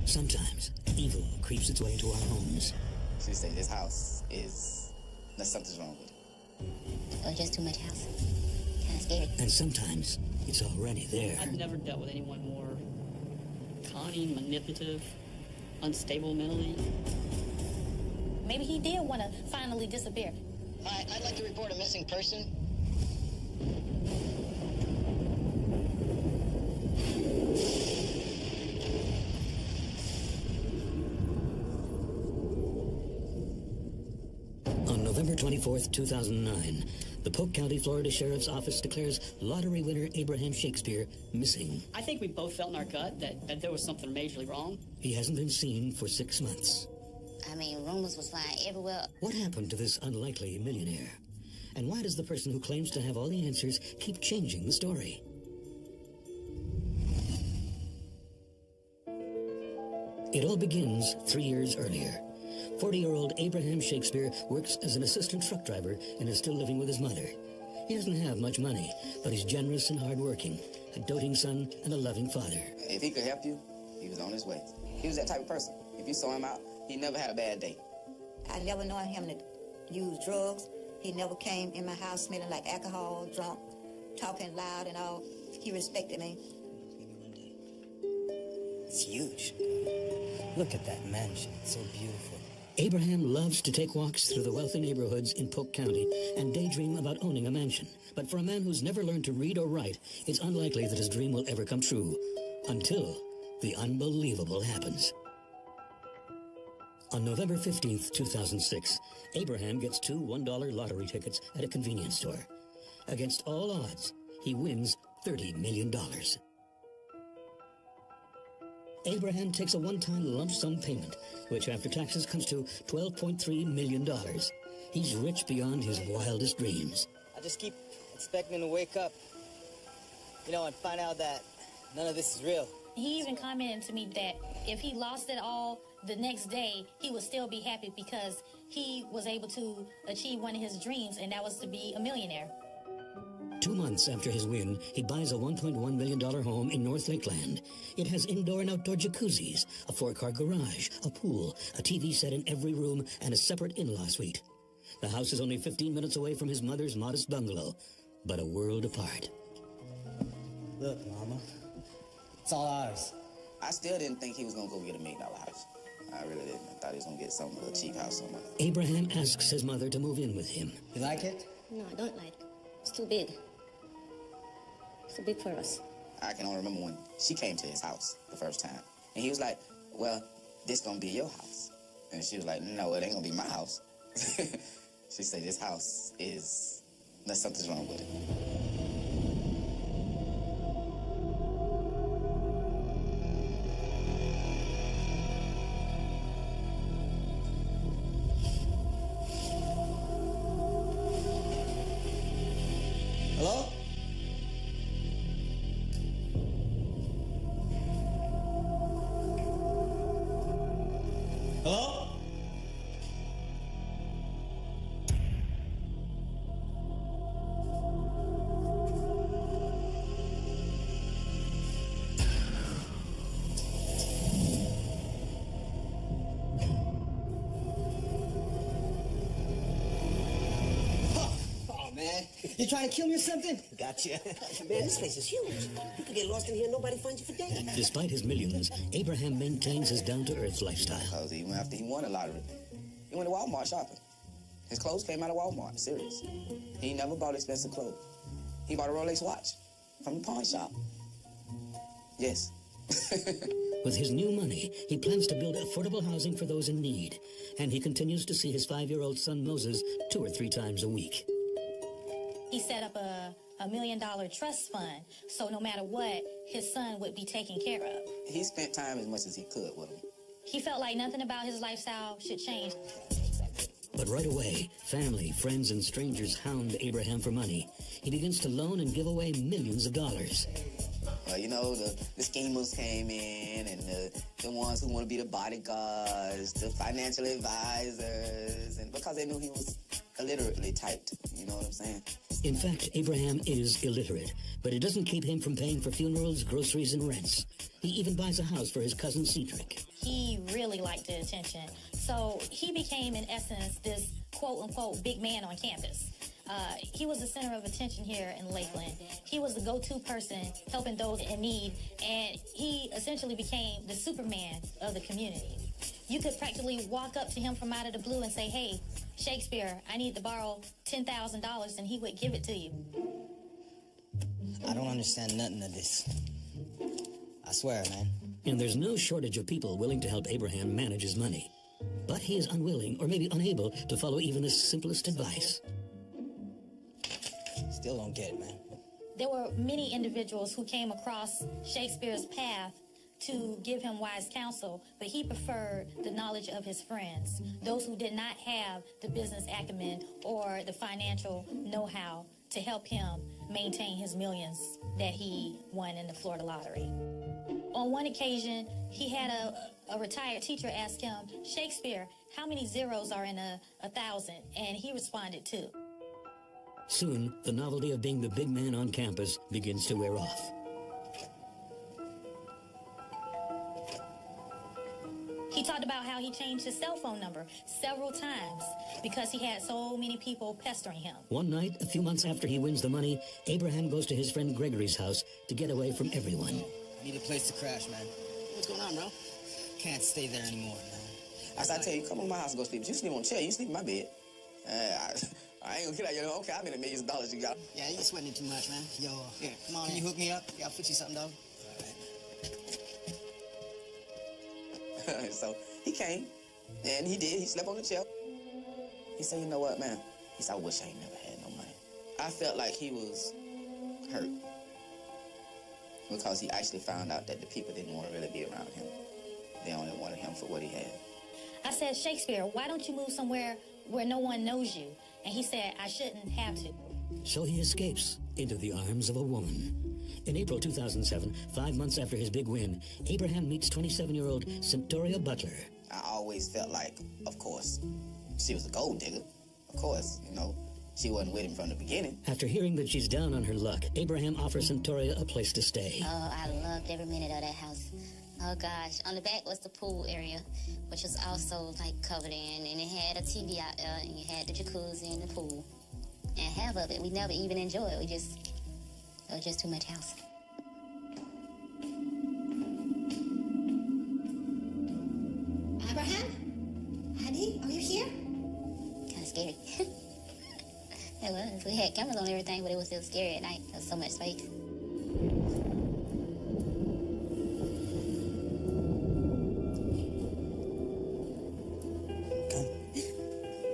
Sometimes evil creeps its way into our homes. She said this house is, there's something's wrong with it. Oh, just too much house. Kind of scary. And sometimes it's already there. I've never dealt with anyone more conning, manipulative, unstable mentally. Maybe he did want to finally disappear. Hi, I'd like to report a missing person. On November 24th, 2009, the Polk County, Florida Sheriff's Office declares lottery winner Abraham Shakespeare missing. I think we both felt in our gut that there was something majorly wrong. He hasn't been seen for 6 months. I mean, rumors was flying everywhere. What happened to this unlikely millionaire? And why does the person who claims to have all the answers keep changing the story? It all begins 3 years earlier. 40-year-old Abraham Shakespeare works as an assistant truck driver and is still living with his mother. He doesn't have much money, but he's generous and hardworking, a doting son and a loving father. If he could help you, he was on his way. He was that type of person. If you saw him out, he never had a bad day. I never known him to use drugs. He never came in my house smelling like alcohol, drunk, talking loud and all. He respected me. It's huge. Look at that mansion. It's so beautiful. Abraham loves to take walks through the wealthy neighborhoods in Polk County and daydream about owning a mansion. But for a man who's never learned to read or write, it's unlikely that his dream will ever come true. Until the unbelievable happens. On November 15th, 2006, Abraham gets 2 $1 lottery tickets at a convenience store. Against all odds, he wins $30 million. Abraham takes a one-time lump sum payment, which after taxes comes to $12.3 million. He's rich beyond his wildest dreams. I just keep expecting to wake up, and find out that none of this is real. He even commented to me that if he lost it all the next day, he would still be happy because he was able to achieve one of his dreams, and that was to be a millionaire. 2 months after his win, he buys a $1.1 million home in North Lakeland. It has indoor and outdoor jacuzzis, a 4-car garage, a pool, a TV set in every room, and a separate in-law suite. The house is only 15 minutes away from his mother's modest bungalow, but a world apart. Look, Mama. It's all ours. I still didn't think he was going to go get $1 million house. I really didn't. I thought he was going to get some little cheap house somewhere. Abraham asks his mother to move in with him. You like it? No, I don't like it. It's too big. It's too big for us. I can only remember when she came to his house the first time. And he was like, well, this going to be your house. And she was like, no, it ain't going to be my house. She said, this house is, there's something's wrong with it. Hello? Hello? You trying to kill me or something? Gotcha. Man, this place is huge. You could get lost in here and nobody finds you for days. Despite his millions, Abraham maintains his down-to-earth lifestyle. Because even after he won the lottery, he went to Walmart shopping. His clothes came out of Walmart, serious. He never bought expensive clothes. He bought a Rolex watch from the pawn shop. Yes. With his new money, he plans to build affordable housing for those in need. And he continues to see his 5-year-old son Moses 2 or 3 times a week. He set up a $1 million trust fund, so no matter what, his son would be taken care of. He spent time as much as he could with him. He felt like nothing about his lifestyle should change. But right away, family, friends, and strangers hound Abraham for money. He begins to loan and give away millions of dollars. Well, the schemers came in, and the ones who want to be the bodyguards, the financial advisors, and because they knew he was illiterately typed, you know what I'm saying? In fact, Abraham is illiterate, but it doesn't keep him from paying for funerals, groceries, and rents. He even buys a house for his cousin Cedric. He really liked the attention. So he became, in essence, this quote-unquote big man on campus. He was the center of attention here in Lakeland. He was the go-to person helping those in need, and he essentially became the Superman of the community. You could practically walk up to him from out of the blue and say, "Hey, Shakespeare, I need to borrow $10,000, and he would give it to you. I don't understand nothing of this. I swear, man. And there's no shortage of people willing to help Abraham manage his money. But he is unwilling, or maybe unable, to follow even the simplest advice. Still don't get it, man. There were many individuals who came across Shakespeare's path to give him wise counsel, but he preferred the knowledge of his friends, those who did not have the business acumen or the financial know-how to help him maintain his millions that he won in the Florida lottery. On one occasion, he had a retired teacher ask him, "Shakespeare, how many zeros are in a 1,000?" And he responded 2. Soon, the novelty of being the big man on campus begins to wear off. He talked about how he changed his cell phone number several times because he had so many people pestering him. One night, a few months after he wins the money, Abraham goes to his friend Gregory's house to get away from everyone. I need a place to crash, man. What's going on, bro? Can't stay there anymore, man. I tell you, come on my house and go sleep. But you sleep on the chair, you sleep in my bed. I ain't gonna get out your okay, how many millions of dollars you got? Yeah, you sweating too much, man. Yo, here, come on. Can you hook me up? Yeah, I'll fix you something, dog. So he came, and he did. He slept on the chair. He said, "You know what, man?" He said, "I wish I ain't never had no money." I felt like he was hurt because he actually found out that the people didn't want to really be around him. They only wanted him for what he had. I said, "Shakespeare, why don't you move somewhere where no one knows you?" And he said, "I shouldn't have to." So he escapes into the arms of a woman. In April 2007, 5 months after his big win, Abraham meets 27-year-old Centauria Butler. I always felt like, of course, she was a gold digger. Of course, you know, she wasn't with him from the beginning. After hearing that she's down on her luck, Abraham offers Centauria a place to stay. Oh, I loved every minute of that house. Oh, gosh. On the back was the pool area, which was also, like, covered in. And it had a TV out there, and you had the jacuzzi and the pool. And half of it, we never even enjoyed. It was just too much house. Abraham? Honey, are you here? Kind of scary. It was. We had cameras on everything, but it was still scary at night. There was so much space.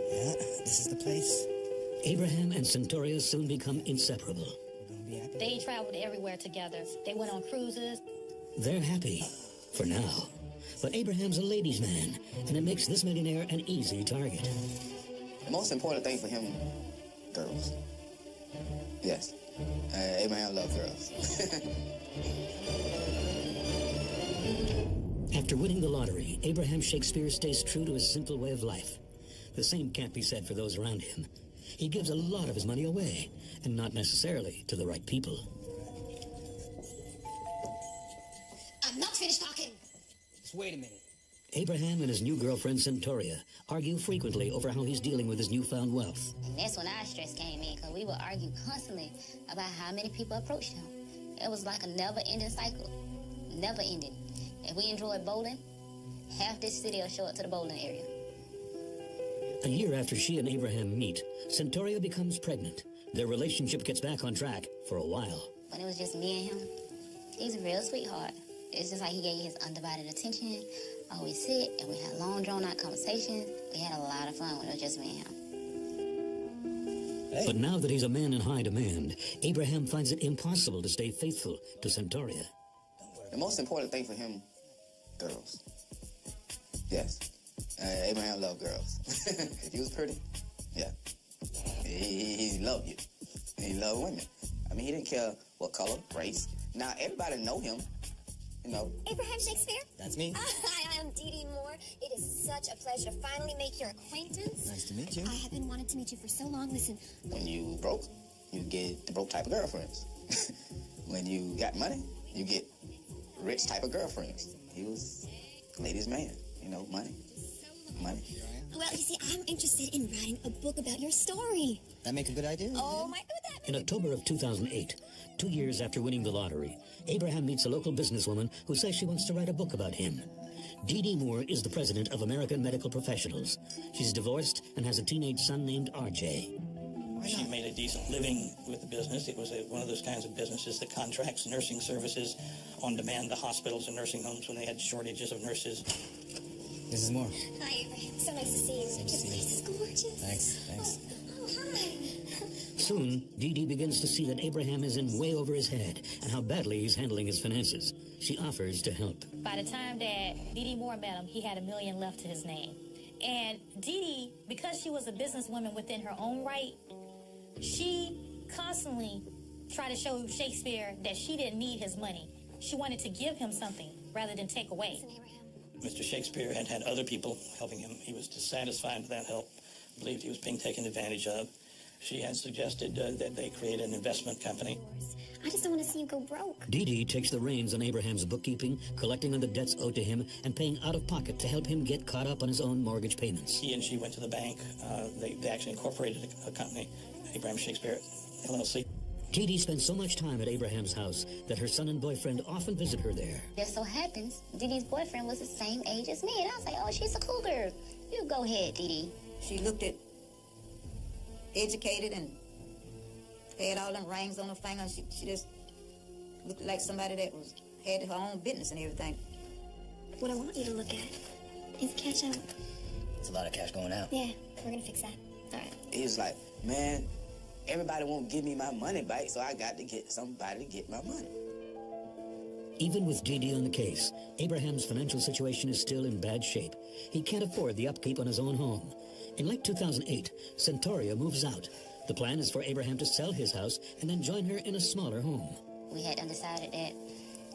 Yeah, this is the place. Abraham and Centauria soon become inseparable. They traveled everywhere together. They went on cruises. They're happy, for now. But Abraham's a ladies' man, and it makes this millionaire an easy target. The most important thing for him, girls. Yes. Abraham loved girls. After winning the lottery, Abraham Shakespeare stays true to his simple way of life. The same can't be said for those around him. He gives a lot of his money away, and not necessarily to the right people. I'm not finished talking. Just wait a minute. Abraham and his new girlfriend Centauria argue frequently over how he's dealing with his newfound wealth. And that's when our stress came in, because we would argue constantly about how many people approached him. It was like a never-ending cycle. Never ending. If we enjoyed bowling, half this city will show up to the bowling area. A year after she and Abraham meet, Centauria becomes pregnant. Their relationship gets back on track for a while. When it was just me and him, he's a real sweetheart. It's just like he gave his undivided attention. Always sit, and we had long, drawn-out conversations. We had a lot of fun when it was just me and him. Hey. But now that he's a man in high demand, Abraham finds it impossible to stay faithful to Centauria. The most important thing for him, girls. Yes. Abraham loved girls. If you was pretty, yeah. He loved you. He loved women. I mean, he didn't care what color, race. Now, everybody know him. you know. Abraham Shakespeare? That's me. Hi, I'm Dee Dee Moore. It is such a pleasure to finally make your acquaintance. Nice to meet you. I have been wanting to meet you for so long. Listen. When you broke, you get the broke type of girlfriends. When you got money, you get rich type of girlfriends. He was a ladies' man, you know, money. Well, you see, I'm interested in writing a book about your story. That make a good idea? Oh, my God. In October of 2008, 2 years after winning the lottery, Abraham meets a local businesswoman who says she wants to write a book about him. Dee Dee Moore is the president of American Medical Professionals. She's divorced and has a teenage son named RJ. She made a decent living with the business. It was one of those kinds of businesses that contracts nursing services on demand to hospitals and nursing homes when they had shortages of nurses. This is Moore. Hi, Abraham. So nice to see you. Your place is gorgeous. Thanks. Oh, hi. Soon, Dee Dee begins to see that Abraham is in way over his head and how badly he's handling his finances. She offers to help. By the time that Dee Dee Moore met him, he had $1 million left to his name. And Dee Dee, because she was a businesswoman within her own right, she constantly tried to show Shakespeare that she didn't need his money. She wanted to give him something rather than take away. Mr. Shakespeare had other people helping him. He was dissatisfied with that help, believed he was being taken advantage of. She had suggested that they create an investment company. I just don't want to see you go broke. Dee Dee takes the reins on Abraham's bookkeeping, collecting on the debts owed to him, and paying out of pocket to help him get caught up on his own mortgage payments. He and she went to the bank. They actually incorporated a company, Abraham Shakespeare LLC. Dee Dee spent so much time at Abraham's house that her son and boyfriend often visit her there. Just so happens, Dee Dee's boyfriend was the same age as me, and I was like, oh, she's a cool girl. You go ahead, Dee Dee. She looked at educated and had all them rings on her fingers. She just looked like somebody that had her own business and everything. What I want you to look at is cash out. It's a lot of cash going out. Yeah, we're going to fix that. All right. He was like, man, everybody won't give me my money back, so I got to get somebody to get my money. Even with Dee Dee on the case, Abraham's financial situation is still in bad shape. He can't afford the upkeep on his own home. In late 2008, Centauria moves out. The plan is for Abraham to sell his house and then join her in a smaller home. We had decided that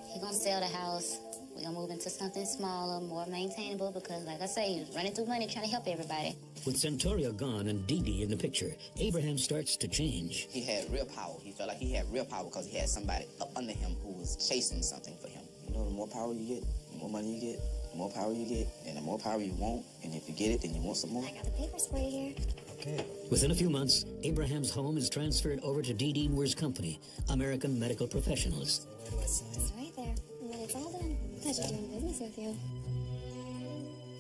he's going to sell the house. We're going to move into something smaller, more maintainable, because, like I say, he was running through money trying to help everybody. With Centauria gone and Dee Dee in the picture, Abraham starts to change. He had real power. He felt like he had real power because he had somebody up under him who was chasing something for him. You know, the more power you get, the more money you get, the more power you get, and the more power you want. And if you get it, then you want some more. I got the papers for you here. Okay. Within a few months, Abraham's home is transferred over to Dee Dee Moore's company, American Medical Professionals. Where do I sign? It's right there. And then it's all done. Pleasure doing business with you.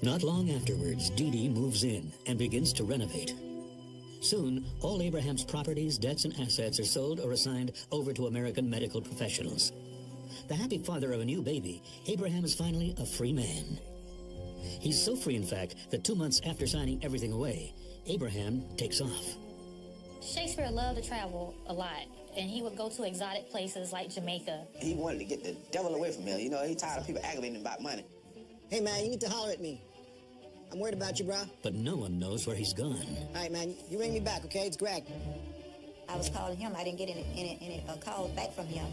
Not long afterwards, Dee Dee moves in and begins to renovate. Soon, all Abraham's properties, debts, and assets are sold or assigned over to American Medical Professionals. The happy father of a new baby, Abraham is finally a free man. He's so free, in fact, that 2 months after signing everything away, Abraham takes off. Shakespeare loved to travel a lot, and he would go to exotic places like Jamaica. He wanted to get the devil away from him. You know, he tired of people aggravating him about money. Hey, man, you need to holler at me. I'm worried about you, bro. But no one knows where he's gone. All right, man, you ring me back, okay? It's Greg. I was calling him. I didn't get any calls back from him.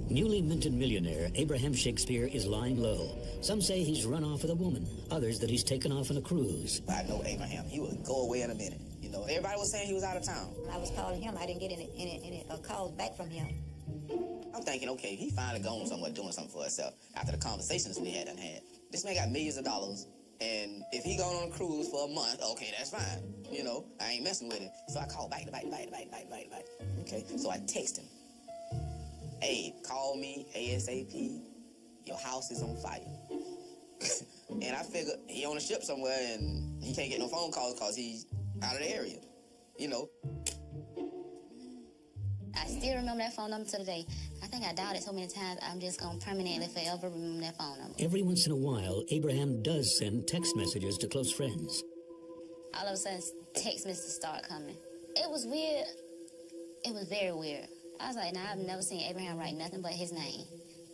Newly minted millionaire Abraham Shakespeare is lying low. Some say he's run off with a woman, others that he's taken off on a cruise. I know Abraham. He would go away in a minute. You know, everybody was saying he was out of town. I was calling him. I didn't get any calls back from him. I'm thinking, okay, he finally gone somewhere doing something for himself after the conversations we had. This man got millions of dollars, and if he gone on a cruise for a month, okay, that's fine. You know, I ain't messing with him. So I called back. Okay, so I text him. Hey, call me ASAP. Your house is on fire. And I figured he on a ship somewhere and he can't get no phone calls because he's out of the area. You know. I still remember that phone number to the day. I think I dialed it so many times, I'm just going to permanently forever remember that phone number. Every once in a while, Abraham does send text messages to close friends. All of a sudden, text messages start coming. It was weird. It was very weird. I was like, nah, I've never seen Abraham write nothing but his name.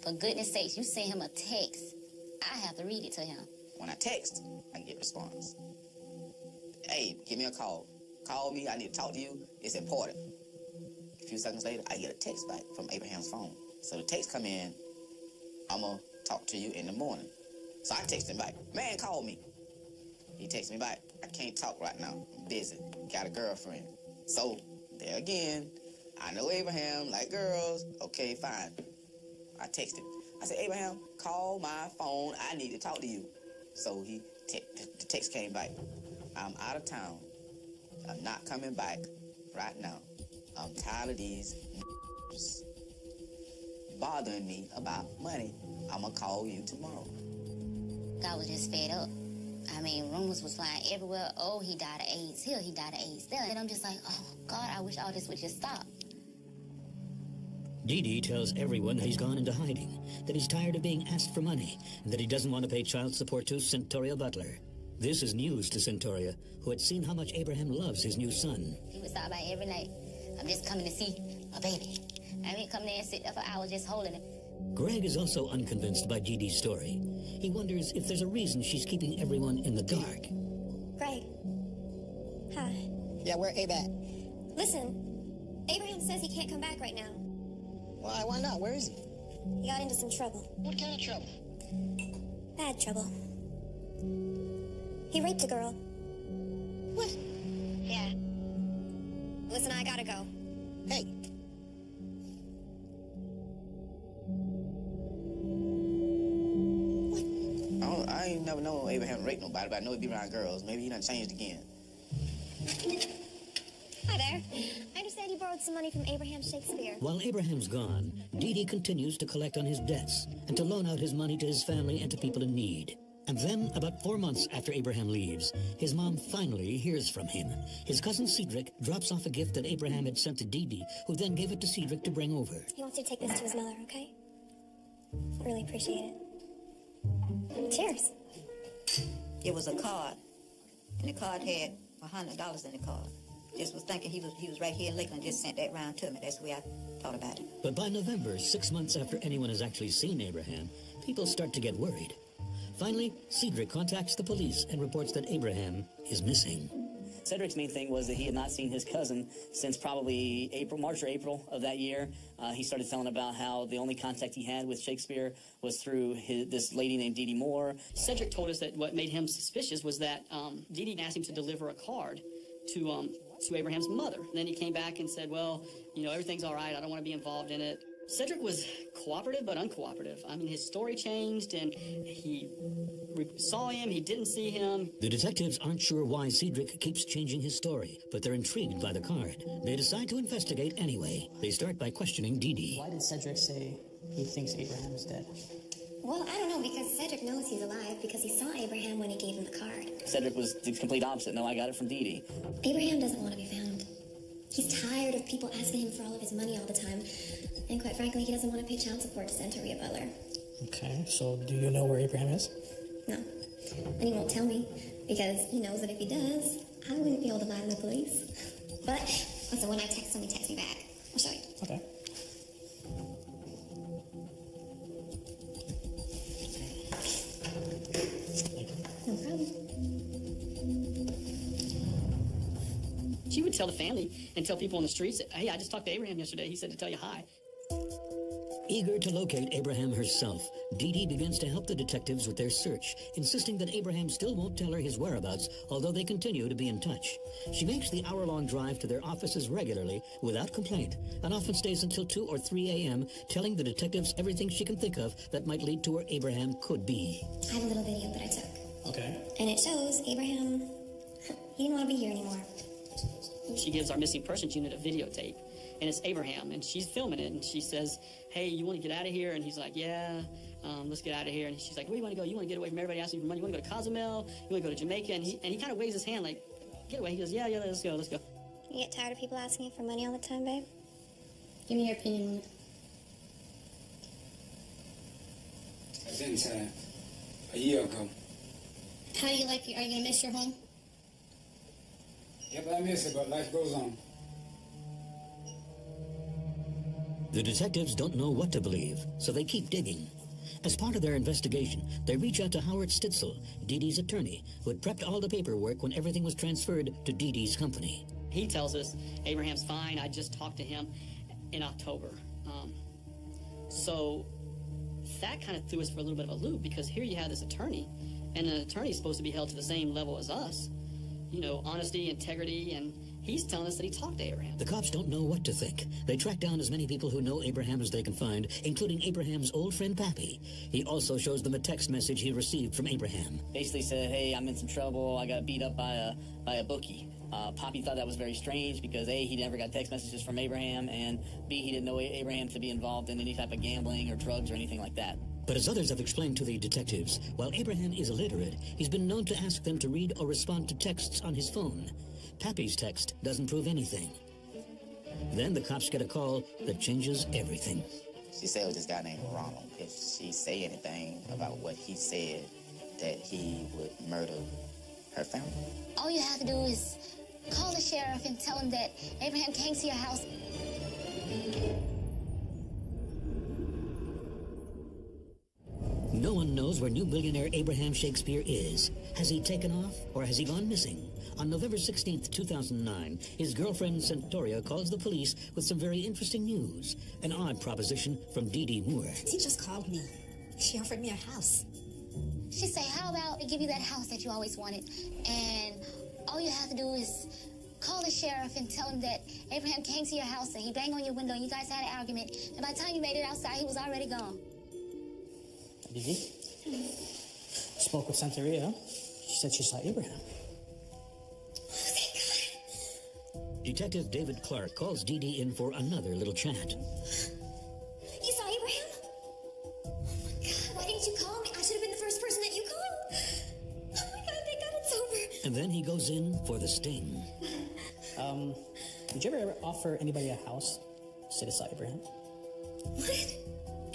For goodness sakes, you send him a text, I have to read it to him. When I text, I get response. Hey, give me a call. call me, I need to talk to you, it's important. A few seconds later, I get a text back from Abraham's phone. So the text come in, I'm gonna talk to you in the morning. So I text him back, man, call me. He texts me back, I can't talk right now, I'm busy, got a girlfriend. So, there again, I know Abraham like girls, okay, fine. I text him. I said, Abraham, call my phone, I need to talk to you. So the text came back, I'm out of town, I'm not coming back right now. I'm tired of these bothering me about money. I'm gonna call you tomorrow. I was just fed up. I mean, rumors was flying everywhere. Oh, he died of AIDS. Here, he died of AIDS. There. And I'm just like, oh, God, I wish all this would just stop. Dee Dee tells everyone that he's gone into hiding, that he's tired of being asked for money, and that he doesn't want to pay child support to Centoria Butler. This is news to Centoria, who had seen how much Abraham loves his new son. He would stop by every night. I'm just coming to see my baby. I mean, come there and sit there for hours just holding him. Greg is also unconvinced by Dee Dee's story. He wonders if there's a reason she's keeping everyone in the dark. Greg. Hi. Yeah, where Abe at? Listen, Abraham says he can't come back right now. Why not? Where is he? He got into some trouble. What kind of trouble? Bad trouble. He raped a girl. What? Yeah. Listen, I gotta go. Hey. I ain't never known Abraham raped nobody, but I know he be around girls. Maybe he done changed again. Hi there. I understand you borrowed some money from Abraham Shakespeare. While Abraham's gone, Dee Dee continues to collect on his debts and to loan out his money to his family and to people in need. And then, about 4 months after Abraham leaves, his mom finally hears from him. His cousin Cedric drops off a gift that Abraham had sent to Dee Dee, who then gave it to Cedric to bring over. He wants you to take this to his mother, okay? Really appreciate it. Cheers. It was a card, and the card had $100 in the card. Just was thinking he was right here in Lakeland, just sent that round to me. That's the way I thought about it. But by November, 6 months after anyone has actually seen Abraham, people start to get worried. Finally, Cedric contacts the police and reports that Abraham is missing. Cedric's main thing was that he had not seen his cousin since probably March or April of that year. He started telling about how the only contact he had with Shakespeare was through this lady named Dee Dee Moore. Cedric told us that what made him suspicious was that Dee Dee asked him to deliver a card to Abraham's mother. And then he came back and said, well, you know, everything's all right. I don't want to be involved in it. Cedric was cooperative but uncooperative. I mean, his story changed, and he saw him, he didn't see him. The detectives aren't sure why Cedric keeps changing his story, but they're intrigued by the card. They decide to investigate anyway. They start by questioning Dee Dee. Why did Cedric say he thinks Abraham is dead? Well, I don't know, because Cedric knows he's alive because he saw Abraham when he gave him the card. Cedric was the complete opposite. No, I got it from Dee Dee. Abraham doesn't want to be found. He's tired of people asking him for all of his money all the time. And quite frankly, he doesn't want to pay child support to Centoria Butler. Okay, so do you know where Abraham is? No. And he won't tell me, because he knows that if he does, I wouldn't be able to lie to the police. But, listen, when I text him, he texts me back. I'll show you. Okay. No problem. She would tell the family and tell people on the streets that, hey, I just talked to Abraham yesterday. He said to tell you hi. Eager to locate Abraham herself, Dee Dee begins to help the detectives with their search, insisting that Abraham still won't tell her his whereabouts, although they continue to be in touch. She makes the hour-long drive to their offices regularly, without complaint, and often stays until 2 or 3 a.m., telling the detectives everything she can think of that might lead to where Abraham could be. I have a little video that I took. Okay. And it shows Abraham, he didn't want to be here anymore. She gives our missing persons unit a videotape, and it's Abraham, and she's filming it, and she says, hey, you want to get out of here? And he's like, yeah, let's get out of here. And she's like, where do you want to go? You want to get away from everybody asking for money? You want to go to Cozumel? You want to go to Jamaica? And he kind of waves his hand like, get away. He goes, yeah, let's go. You get tired of people asking you for money all the time, babe? Give me your opinion on it. I was in town a year ago. How do you like it? Are you going to miss your home? Yep, I miss it, but life goes on. The detectives don't know what to believe, so they keep digging. As part of their investigation, they reach out to Howard Stitzel, Dee Dee's attorney, who had prepped all the paperwork when everything was transferred to Dee Dee's company. He tells us, Abraham's fine, I just talked to him in October. So that kind of threw us for a little bit of a loop, because here you have this attorney, and an attorney is supposed to be held to the same level as us. You know, honesty, integrity, and he's telling us that he talked to Abraham. The cops don't know what to think. They track down as many people who know Abraham as they can find, including Abraham's old friend Pappy. He also shows them a text message he received from Abraham. Basically said, hey, I'm in some trouble. I got beat up by a bookie. Poppy thought that was very strange because A, he never got text messages from Abraham, and B, he didn't know Abraham to be involved in any type of gambling or drugs or anything like that. But as others have explained to the detectives, while Abraham is illiterate, he's been known to ask them to read or respond to texts on his phone. Pappy's text doesn't prove anything. Then the cops get a call that changes everything. She said it was this guy named Ronald. If she say anything about what he said, that he would murder her family. All you have to do is call the sheriff and tell him that Abraham came to your house. No one knows where new billionaire Abraham Shakespeare is. Has he taken off, or has he gone missing? On November 16th, 2009, his girlfriend Centauria calls the police with some very interesting news. An odd proposition from Dee Dee Moore. She just called me. She offered me a house. She say, how about I give you that house that you always wanted, and all you have to do is call the sheriff and tell him that Abraham came to your house and he banged on your window and you guys had an argument, and by the time you made it outside, he was already gone. Did you? Spoke with Santeria. She said she saw Abraham. Detective David Clark calls Dee Dee in for another little chat. You saw Abraham? Oh my God, why didn't you call me? I should have been the first person that you called. Oh my God, thank God it's over. And then he goes in for the sting. Did you ever offer anybody a house? Say they saw Abraham? What?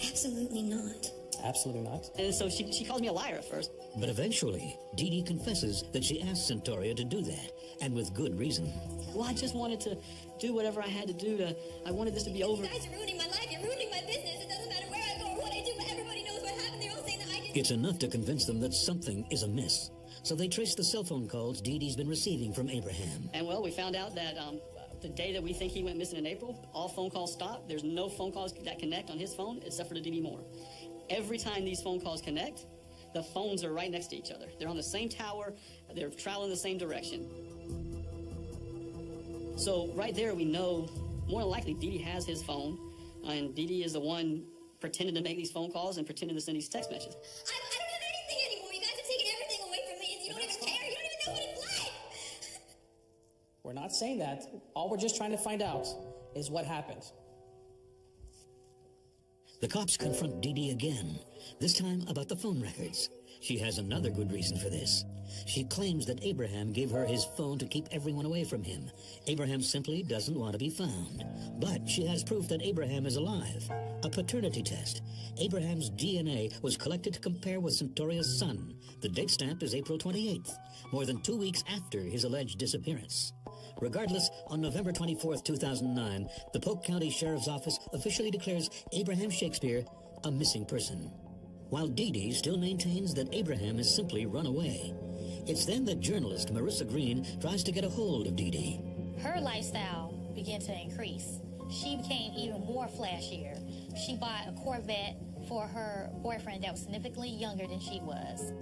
Absolutely not. Absolutely not. And so she called me a liar at first. But eventually, Dee Dee confesses that she asked Centauria to do that, and with good reason. Well, I just wanted to do whatever I had to do I wanted this to be over. You guys are ruining my life. You're ruining my business. It doesn't matter where I go or what I do, but everybody knows what happened. They're all saying that I did. It's enough to convince them that something is amiss. So they trace the cell phone calls Dee Dee's been receiving from Abraham. And well, we found out that the day that we think he went missing in April, all phone calls stopped. There's no phone calls that connect on his phone except for the Dee Dee Moore. Every time these phone calls connect, the phones are right next to each other. They're on the same tower. They're traveling the same direction. So right there, we know more than likely Dee Dee has his phone, and Dee Dee is the one pretending to make these phone calls and pretending to send these text messages. I don't have anything anymore. You guys have taken everything away from me, and you don't even care. You don't even know what it's like. We're not saying that. All we're just trying to find out is what happened. The cops confront Dee Dee again, this time about the phone records. She has another good reason for this. She claims that Abraham gave her his phone to keep everyone away from him. Abraham simply doesn't want to be found. But she has proof that Abraham is alive. A paternity test. Abraham's DNA was collected to compare with Centauria's son. The date stamp is April 28th, more than 2 weeks after his alleged disappearance. Regardless, on November 24th, 2009, the Polk County Sheriff's Office officially declares Abraham Shakespeare a missing person, while Dee Dee still maintains that Abraham has simply run away. It's then that journalist Marissa Green tries to get a hold of Dee Dee. Her lifestyle began to increase. She became even more flashier. She bought a Corvette for her boyfriend that was significantly younger than she was.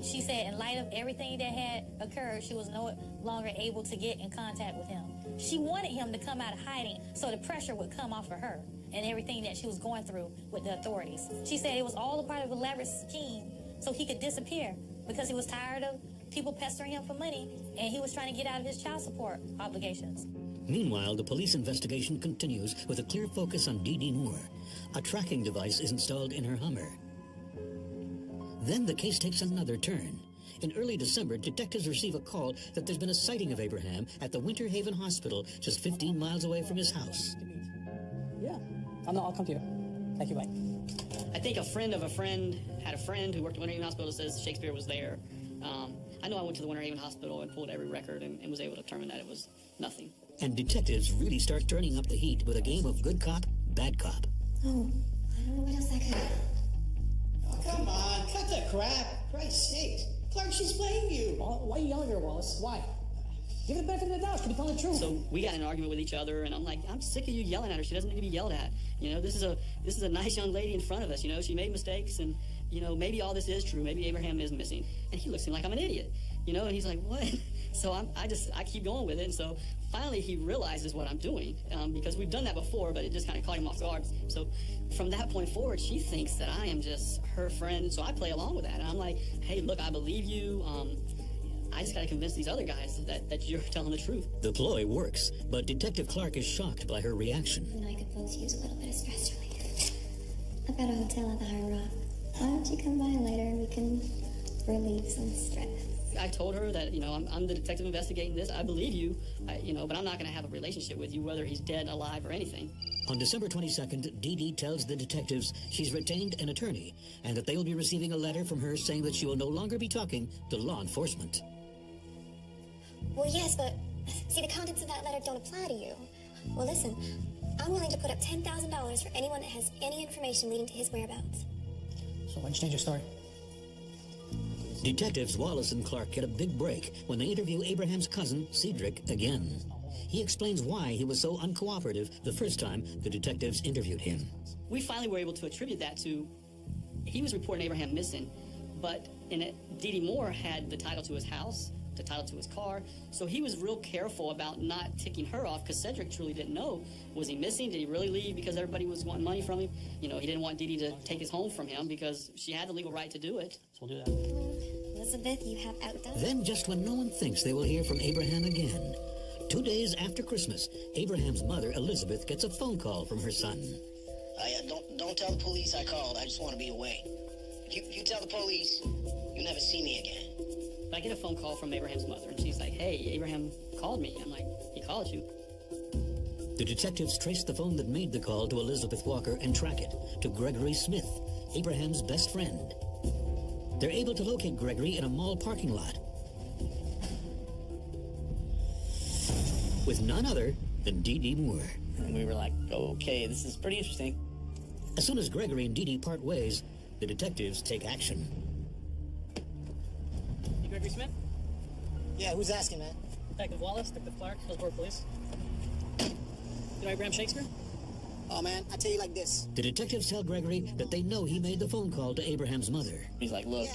She said in light of everything that had occurred, she was no longer able to get in contact with him. She wanted him to come out of hiding so the pressure would come off of her and everything that she was going through with the authorities. She said it was all a part of an elaborate scheme so he could disappear because he was tired of people pestering him for money and he was trying to get out of his child support obligations. Meanwhile, the police investigation continues with a clear focus on Dee Dee Moore. A tracking device is installed in her Hummer. Then the case takes another turn. In early December, detectives receive a call that there's been a sighting of Abraham at the Winter Haven Hospital, just 15 miles away from his house. Yeah. I'll come to you. Thank you, bye. I think a friend of a friend had a friend who worked at Winter Haven Hospital says Shakespeare was there. I know I went to the Winter Haven Hospital and pulled every record and was able to determine that it was nothing. And detectives really start turning up the heat with a game of good cop, bad cop. Oh, I don't know what else I could. Oh, come on, cut the crap. Christ's sake. Clark, she's playing you. Why are you yelling at her, Wallace? Why? Give her the benefit of the doubt. She could be telling the truth. So we got in an argument with each other, and I'm like, I'm sick of you yelling at her. She doesn't need to be yelled at. You know, this is a nice young lady in front of us. You know, she made mistakes, and you know, maybe all this is true. Maybe Abraham is missing. And he looks at me like I'm an idiot. You know, and he's like, what? So I keep going with it. And so finally he realizes what I'm doing, because we've done that before, but it just kind of caught him off guard. So from that point forward, she thinks that I am just her friend. And so I play along with that. And I'm like, hey, look, I believe you. I just got to convince these other guys that you're telling the truth. The ploy works, but Detective Clark is shocked by her reaction. You know, I could both use a little bit of stress relief. I've got a hotel at the High Rock. Why don't you come by later and we can relieve some stress? I told her that, you know, I'm the detective investigating this. I believe you, you know, but I'm not going to have a relationship with you, whether he's dead, alive, or anything. On December 22nd, Dee Dee tells the detectives she's retained an attorney and that they will be receiving a letter from her saying that she will no longer be talking to law enforcement. Well, yes, but see, the contents of that letter don't apply to you. Well, listen, I'm willing to put up $10,000 for anyone that has any information leading to his whereabouts. So why'd you change your story? Detectives Wallace and Clark get a big break when they interview Abraham's cousin, Cedric, again. He explains why he was so uncooperative the first time the detectives interviewed him. We finally were able to attribute that to, he was reporting Abraham missing, but in it, Dee Dee Moore had the title to his house, the title to his car, so he was real careful about not ticking her off, because Cedric truly didn't know. Was he missing? Did he really leave because everybody was wanting money from him? You know, he didn't want Dee Dee to take his home from him because she had the legal right to do it. So we'll do that. Elizabeth, you have outdone. Then, just when no one thinks they will hear from Abraham again, 2 days after Christmas, Abraham's mother, Elizabeth, gets a phone call from her son. Don't tell the police I called. I just want to be away. If you tell the police, you'll never see me again. I get a phone call from Abraham's mother, and she's like, hey, Abraham called me. I'm like, he called you? The detectives trace the phone that made the call to Elizabeth Walker and track it to Gregory Smith, Abraham's best friend. They're able to locate Gregory in a mall parking lot with none other than Dee Dee Moore. And we were like, okay, this is pretty interesting. As soon as Gregory and Dee Dee part ways, the detectives take action. You Gregory Smith? Yeah, who's asking, man? Detective Wallace, Detective Clark, Hillsborough Police. You know Abraham Shakespeare? Oh, man, I tell you like this. The detectives tell Gregory that they know he made the phone call to Abraham's mother. He's like, look,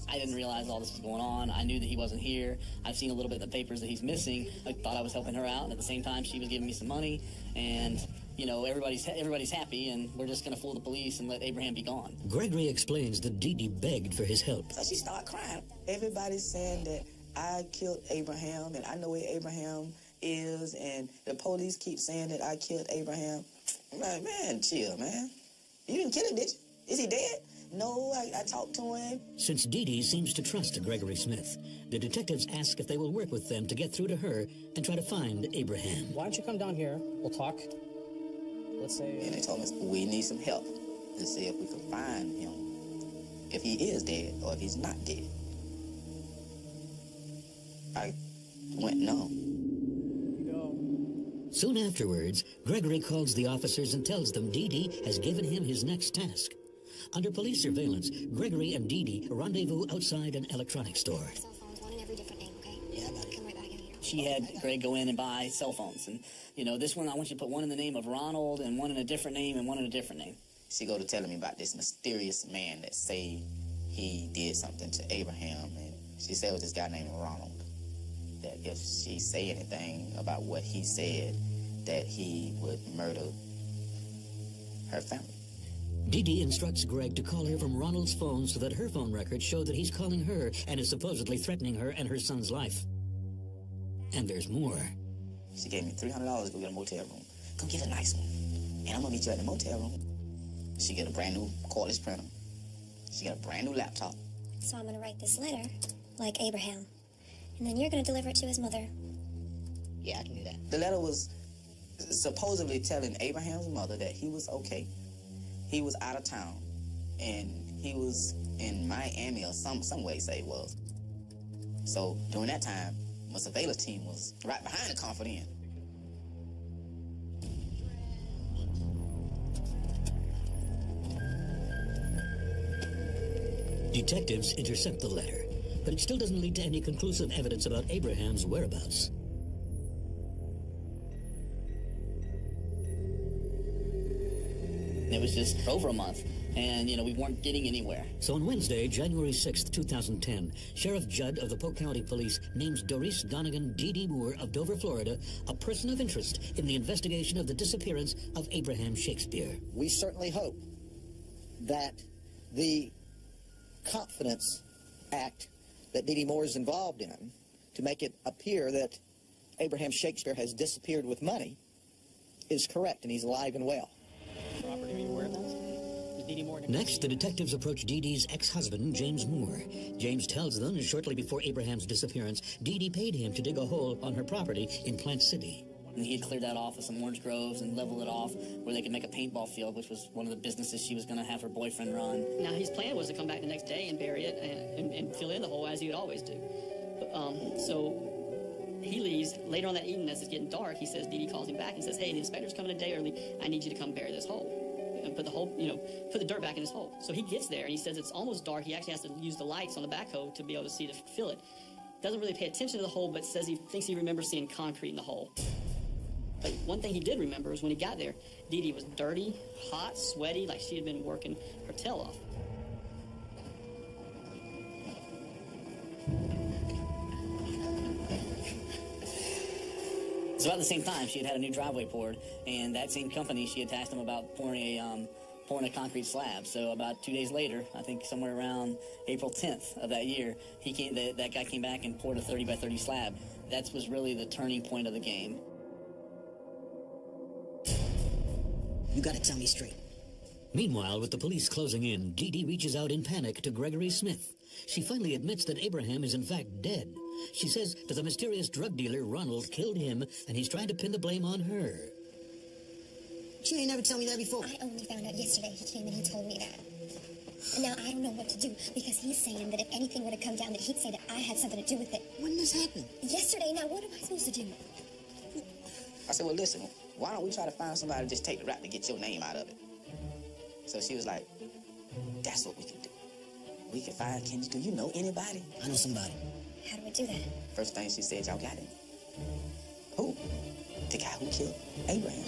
I didn't realize all this was going on. I knew that he wasn't here. I've seen a little bit in the papers that he's missing. I thought I was helping her out, and at the same time, she was giving me some money. And, you know, everybody's happy, and we're just going to fool the police and let Abraham be gone. Gregory explains that Dee Dee begged for his help. So she started crying. Everybody's saying that I killed Abraham, and I know where Abraham is, and the police keep saying that I killed Abraham. I'm like, man, chill, man. You didn't kill him, did you? Is he dead? No, I talked to him. Since Dee Dee seems to trust Gregory Smith, the detectives ask if they will work with them to get through to her and try to find Abraham. Why don't you come down here? We'll talk. Let's say... And they told us we need some help to see if we can find him, if he is dead or if he's not dead. I went no. Soon afterwards, Gregory calls the officers and tells them Dee Dee has given him his next task. Under police surveillance, Gregory and Dee Dee rendezvous outside an electronics store. Cell phones, one in every different name, okay? Yeah, come right back in here. She had Greg go in and buy cell phones. And, you know, this one, I want you to put one in the name of Ronald and one in a different name and one in a different name. She go to telling me about this mysterious man that say he did something to Abraham. And she said it was this guy named Ronald. That if she say anything about what he said, that he would murder her family. Dee Dee instructs Greg to call her from Ronald's phone so that her phone records show that he's calling her and is supposedly threatening her and her son's life. And there's more. She gave me $300 to go get a motel room. Go get a nice one. And I'm gonna meet you at the motel room. She get a brand new cordless printer. She got a brand new laptop. So I'm gonna write this letter, like Abraham. And then you're gonna deliver it to his mother. Yeah, I can do that. The letter was supposedly telling Abraham's mother that he was okay. He was out of town, and he was in Miami or some way say it was. So during that time, my surveillance team was right behind the Comfort Inn. Detectives intercept the letter, but it still doesn't lead to any conclusive evidence about Abraham's whereabouts. And it was just over a month. And, you know, we weren't getting anywhere. So on Wednesday, January 6th, 2010, Sheriff Judd of the Polk County Police names Doris Donegan D.D. Moore of Dover, Florida, a person of interest in the investigation of the disappearance of Abraham Shakespeare. We certainly hope that the confidence act that D.D. Moore is involved in to make it appear that Abraham Shakespeare has disappeared with money is correct, and he's alive and well. Property, are you aware of that? Next, the detectives approach Dee Dee's ex-husband, James Moore. James tells them shortly before Abraham's disappearance, Dee Dee paid him to dig a hole on her property in Plant City. And he had cleared that off with some orange groves and leveled it off where they could make a paintball field, which was one of the businesses she was going to have her boyfriend run. Now, his plan was to come back the next day and bury it and fill in the hole as he would always do. So he leaves. Later on that evening, as it's getting dark, he says, Dee Dee calls him back and says, hey, the inspector's coming a day early. I need you to come bury this hole. And put the hole, put the dirt back in his hole. So he gets there and he says it's almost dark. He actually has to use the lights on the backhoe to be able to see to fill it. Doesn't really pay attention to the hole, but says he thinks he remembers seeing concrete in the hole. But one thing he did remember is when he got there, Dee Dee was dirty, hot, sweaty, like she had been working her tail off. It's about the same time she had had a new driveway poured, and that same company, she had tasked him about pouring a concrete slab. So about 2 days later, I think somewhere around April 10th of that year, that guy came back and poured a 30 by 30 slab. That was really the turning point of the game. You gotta tell me straight. Meanwhile, with the police closing in, Dee Dee reaches out in panic to Gregory Smith. She finally admits that Abraham is in fact dead. She says that the mysterious drug dealer, Ronald, killed him, and he's trying to pin the blame on her. She ain't never told me that before. I only found out yesterday. He came and he told me that. And now I don't know what to do, because he's saying that if anything were to come down, that he'd say that I had something to do with it. When this happened? Yesterday. Now what am I supposed to do? I said, well, listen, why don't we try to find somebody to just take the rap to get your name out of it? So she was like, that's what we can do. We can find Kenny. Do you know anybody? I know somebody. How do I do that? First thing she said, y'all got him. Who? The guy who killed Abraham.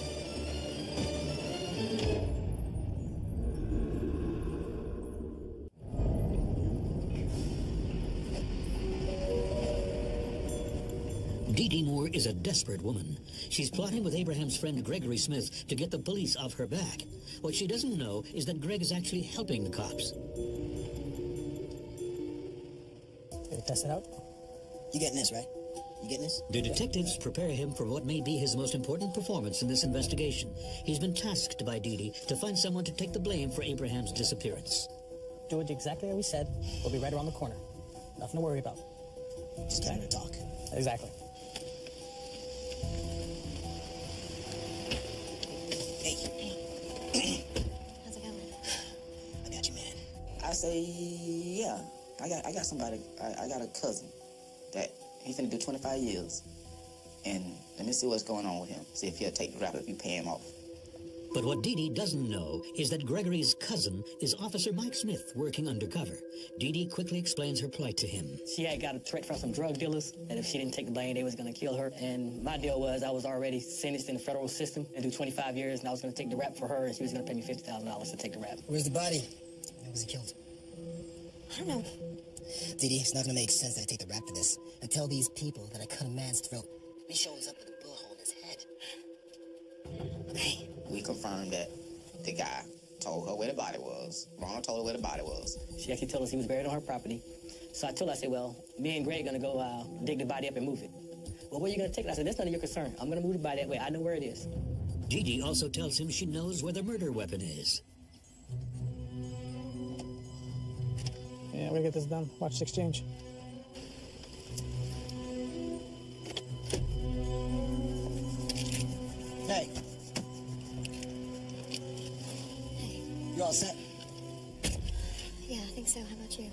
Dee Dee Moore is a desperate woman. She's plotting with Abraham's friend Gregory Smith to get the police off her back. What she doesn't know is that Greg is actually helping the cops. Can we test it out? You getting this, right? You getting this? The detectives prepare him for what may be his most important performance in this investigation. He's been tasked by Dee Dee to find someone to take the blame for Abraham's disappearance. Do it exactly as we said. We'll be right around the corner. Nothing to worry about. Just get her to talk. Exactly. Hey. How's it going? I got you, man. I say, yeah. I got somebody. I got a cousin that he finna do 25 years. And let me see what's going on with him. See if he'll take the rap if you pay him off. But what Dee Dee doesn't know is that Gregory's cousin is Officer Mike Smith working undercover. Dee Dee quickly explains her plight to him. She had got a threat from some drug dealers that if she didn't take the blame, they was going to kill her. And my deal was I was already sentenced in the federal system and do 25 years, and I was going to take the rap for her, and she was going to pay me $50,000 to take the rap. Where's the body? When was he killed? I don't know. Dee Dee, it's not gonna make sense that I take the rap for this and tell these people that I cut a man's throat. He shows up with a bullet hole in his head. Okay. We confirmed that the guy told her where the body was. Ronald told her where the body was. She actually told us he was buried on her property. So I told her, I said, well, me and Greg are going to go dig the body up and move it. Well, where are you going to take it? I said, that's none of your concern. I'm going to move the body that way. I know where it is. Dee Dee also tells him she knows where the murder weapon is. Yeah, we're gonna get this done. Watch the exchange. Hey. You all set? Yeah, I think so. How about you?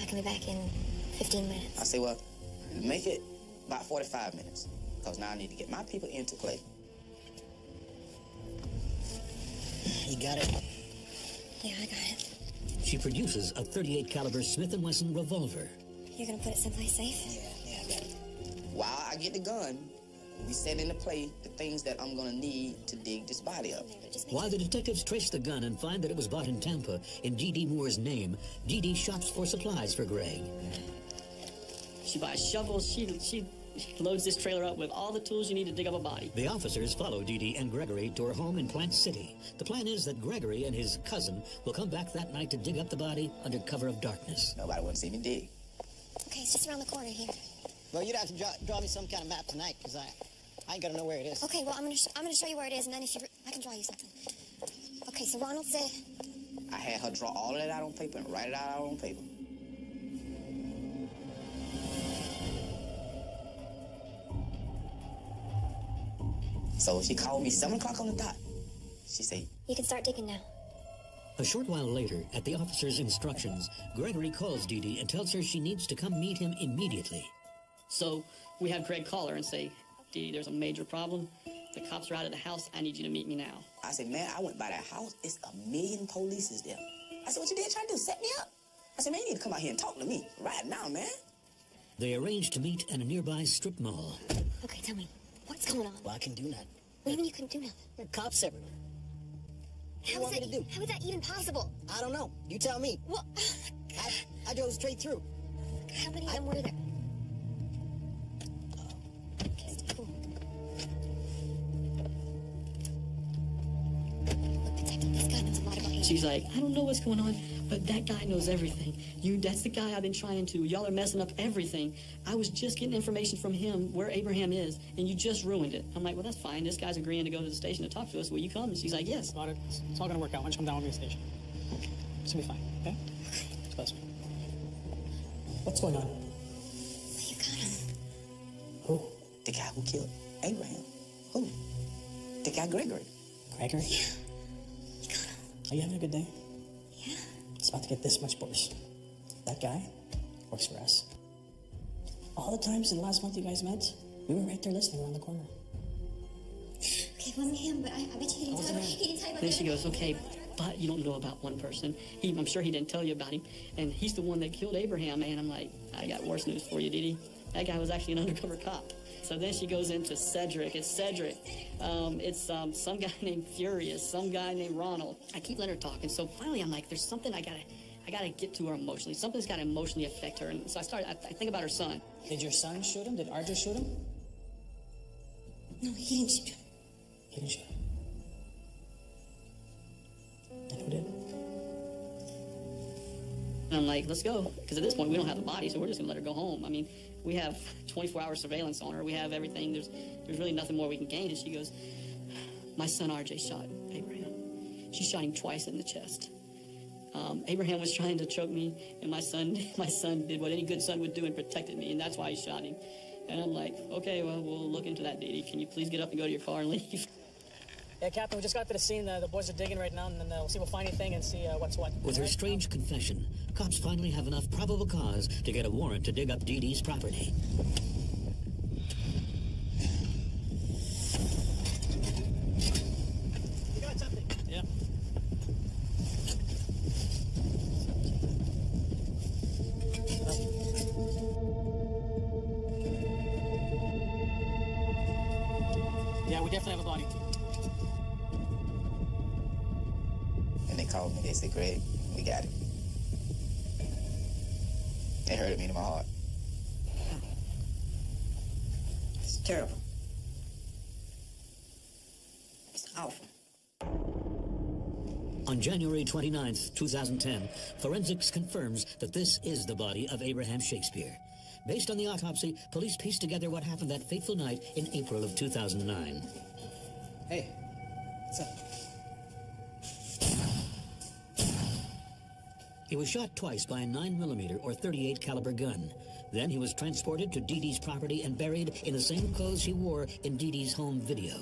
I can be back in 15 minutes. I say, well, make it about 45 minutes. Because now I need to get my people into play. You got it? Yeah, I got it. She produces a .38 caliber Smith & Wesson revolver. You're gonna put it someplace safe? Yeah, I got it. While I get the gun, we set into play the things that I'm gonna need to dig this body up. While the detectives trace the gun and find that it was bought in Tampa in D.D. Moore's name, D.D. shops for supplies for Greg. She buys shovels. She loads this trailer up with all the tools you need to dig up a body. The officers follow Dee and Gregory to her home in Plant City. The plan is that Gregory and his cousin will come back that night to dig up the body under cover of darkness. Nobody wouldn't see me dig. Okay, it's just around the corner here. Well, you'd have to draw me some kind of map tonight, because I ain't gonna know where it is. Okay, well, I'm gonna show you where it is, and then I can draw you something. Okay, so Ronald said... I had her draw all of that out on paper and write it out on paper. So she called me 7 o'clock on the dot. She said, You can start digging now. A short while later, at the officer's instructions, Gregory calls Dee and tells her she needs to come meet him immediately. So we have Greg call her and say, Dee, there's a major problem. The cops are out of the house. I need you to meet me now. I said, man, I went by that house. It's 1 million police is there. I said, what you did trying to do, set me up? I said, man, you need to come out here and talk to me right now, man. They arrange to meet in a nearby strip mall. Okay, tell me, what's going on? Well, I can do nothing. What do you mean you couldn't do nothing? There are cops everywhere. What do you want me to do? How is that even possible? I don't know. You tell me. Well, I drove straight through. How many of them were there? Okay, stay cool. Look, Detective, this guy knows a lot about you. She's like, I don't know what's going on, but that guy knows everything. That's the guy I've been trying to. Y'all are messing up everything. I was just getting information from him where Abraham is, and you just ruined it. I'm like, well, that's fine. This guy's agreeing to go to the station to talk to us. Will you come? And she's like, yes. It's all going to work out. Why don't you come down with me to the station? It's going to be fine, okay? Trust me. What's going on? You got him. Who? The guy who killed Abraham. Who? The guy Gregory. Gregory? Yeah. You got him. Are you having a good day? Yeah. It's about to get this much worse. That guy works for us. All the times in the last month you guys met, we were right there listening around the corner. Okay, it wasn't him, but I bet you he didn't tell you about Then she goes, okay, but you don't know about one person. I'm sure he didn't tell you about him, and he's the one that killed Abraham. And I'm like, I got worse news for you, Dee. That guy was actually an undercover cop. So then she goes into Cedric. It's Cedric. It's some guy named Furious, some guy named Ronald. I keep letting her talk, and so finally I'm like, there's something I gotta get to her emotionally. Something's gotta emotionally affect her. And so I think about her son. Did your son shoot him? Did Arthur shoot him? No, he didn't shoot him. He didn't shoot him. Then who did? And I'm like, let's go. Because at this point, we don't have the body, so we're just going to let her go home. I mean, we have 24-hour surveillance on her. We have everything. There's really nothing more we can gain. And she goes, my son RJ shot Abraham. She shot him twice in the chest. Abraham was trying to choke me, and my son did what any good son would do and protected me, and that's why he shot him. And I'm like, okay, well, we'll look into that, Dee. Can you please get up and go to your car and leave? Yeah, Captain, we just got to the scene. The boys are digging right now, and then we'll see if we'll find anything and see what's what. With her strange confession, cops finally have enough probable cause to get a warrant to dig up Dee property. You got something? Yeah. Yeah, we definitely have a body. And they called me, they said, Greg, we got it. It hurted me to my heart. It's terrible. It's awful. On January 29th, 2010, forensics confirms that this is the body of Abraham Shakespeare. Based on the autopsy, police pieced together what happened that fateful night in April of 2009. Hey, what's up? He was shot twice by a 9mm or .38 caliber gun. Then he was transported to Dee property and buried in the same clothes he wore in Dee home video.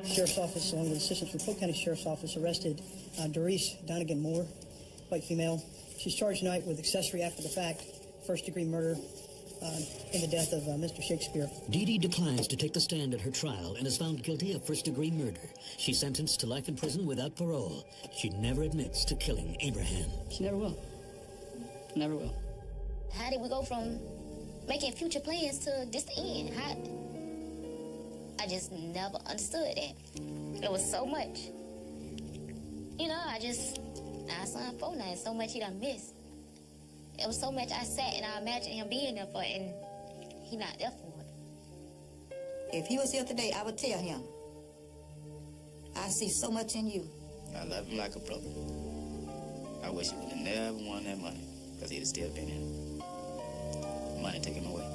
Sheriff's Office, along with assistants from Polk County Sheriff's Office, arrested Doris Donegan Moore, white female. She's charged tonight with accessory after the fact, first-degree murder in the death of Mr. Shakespeare. Dee declines to take the stand at her trial and is found guilty of first-degree murder. She's sentenced to life in prison without parole. She never admits to killing Abraham. She never will. Never will. How did we go from making future plans to this the end. I just never understood that. It was so much. You know, I signed for now. So much he done missed. It was so much I sat and I imagined him being there for, and he not there for it. If he was here today, I would tell him, I see so much in you. I love him like a brother. I wish he would have never won that money, because he'd have still been here. Money took him away.